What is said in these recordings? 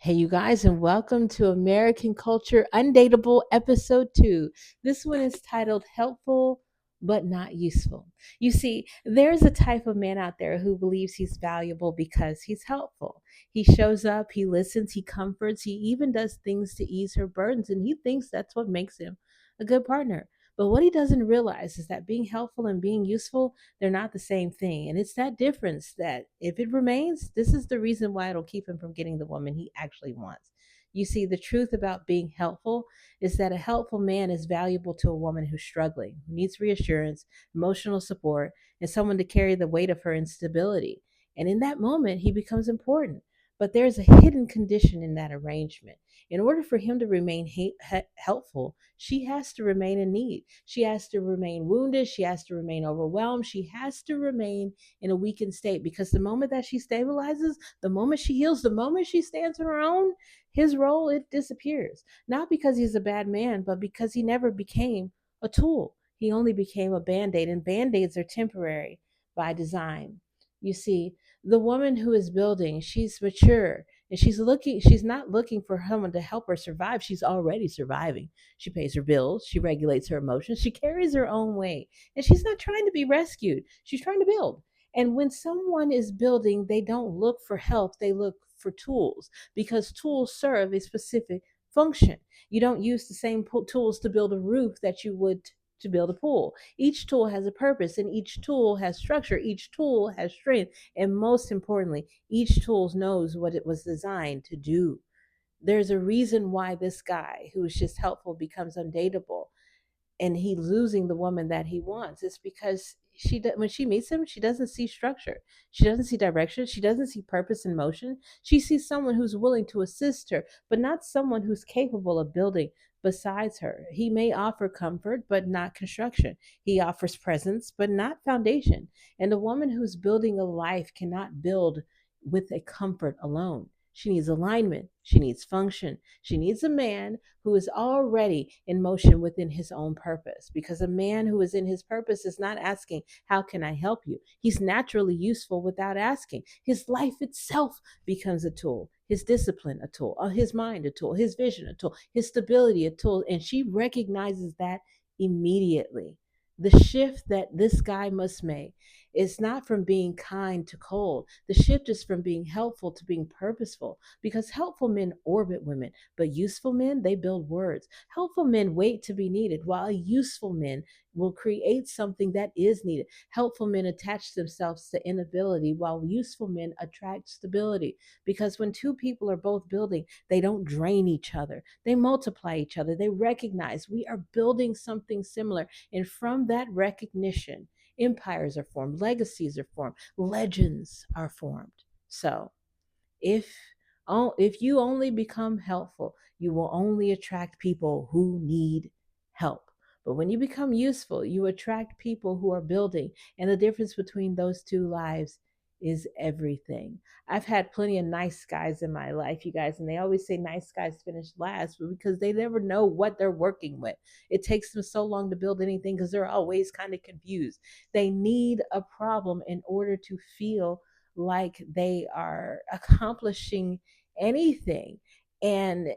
Hey, you guys, and welcome to American Culture Undateable Episode 2. This one is titled Helpful but Not Useful. You see, there's a type of man out there who believes he's valuable because he's helpful. He shows up, he listens, he comforts, he even does things to ease her burdens, and he thinks that's what makes him a good partner. But what he doesn't realize is that being helpful and being useful, they're not the same thing. And it's that difference that if it remains, this is the reason why it'll keep him from getting the woman he actually wants. You see, the truth about being helpful is that a helpful man is valuable to a woman who's struggling, who needs reassurance, emotional support, and someone to carry the weight of her instability. And in that moment, he becomes important. But there's a hidden condition in that arrangement. In order for him to remain helpful, she has to remain in need. She has to remain wounded. She has to remain overwhelmed. She has to remain in a weakened state because the moment that she stabilizes, the moment she heals, the moment she stands on her own, his role it disappears. Not because he's a bad man, but because he never became a tool. He only became a band-aid, and band-aids are temporary by design. You see, the woman who is building, she's mature and she's not looking for someone to help her survive. She's already surviving. She pays her bills, she regulates her emotions, she carries her own weight, and she's not trying to be rescued. She's trying to build. And when someone is building, they don't look for help, they look for tools because tools serve a specific function. You don't use the same tools to build a roof that you would to build a pool. Each tool has a purpose and each tool has structure, each tool has strength, and most importantly, each tool knows what it was designed to do. There's a reason why this guy who is just helpful becomes undateable and he's losing the woman that he wants. It's because when she meets him, she doesn't see structure, she doesn't see direction, she doesn't see purpose in motion. She sees someone who's willing to assist her, but not someone who's capable of building besides her. He may offer comfort but not construction. He offers presence but not foundation. And a woman who's building a life cannot build with a comfort alone. She needs alignment, she needs function, she needs a man who is already in motion within his own purpose. Because a man who is in his purpose is not asking, how can I help you? He's naturally useful without asking. His life itself becomes a tool, his discipline a tool, his mind a tool, his vision a tool, his stability a tool. And she recognizes that immediately. The shift that this guy must make is not from being kind to cold. The shift is from being helpful to being purposeful because helpful men orbit women, but useful men, they build words. Helpful men wait to be needed, while useful men will create something that is needed. Helpful men attach themselves to inability, while useful men attract stability. Because when two people are both building, they don't drain each other, they multiply each other. They recognize we are building something similar. And from that recognition, empires are formed, legacies are formed, legends are formed. So, if if you only become helpful, you will only attract people who need help. But when you become useful, you attract people who are building. And the difference between those two lives is everything. I've had plenty of nice guys in my life, you guys, and they always say nice guys finish last because they never know what they're working with. It takes them so long to build anything because they're always kind of confused. They need a problem in order to feel like they are accomplishing anything. And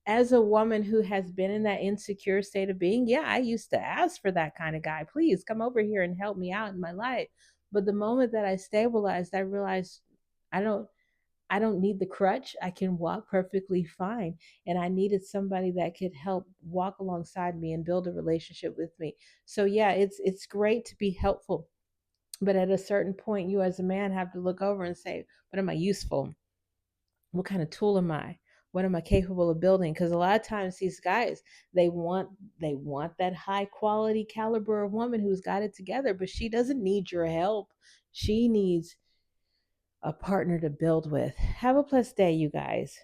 as a woman who has been in that insecure state of being, yeah, I used to ask for that kind of guy. Please come over here and help me out in my life. But the moment that I stabilized, I realized I don't I don't need the crutch. I can walk perfectly fine. And I needed somebody that could help walk alongside me and build a relationship with me. So yeah, it's great to be helpful, but at a certain point, you as a man have to look over and say, what am I useful? What kind of tool am I? What am I capable of building? Because a lot of times these guys, they want that high quality caliber of woman who's got it together, but she doesn't need your help. She needs a partner to build with. Have a blessed day, you guys.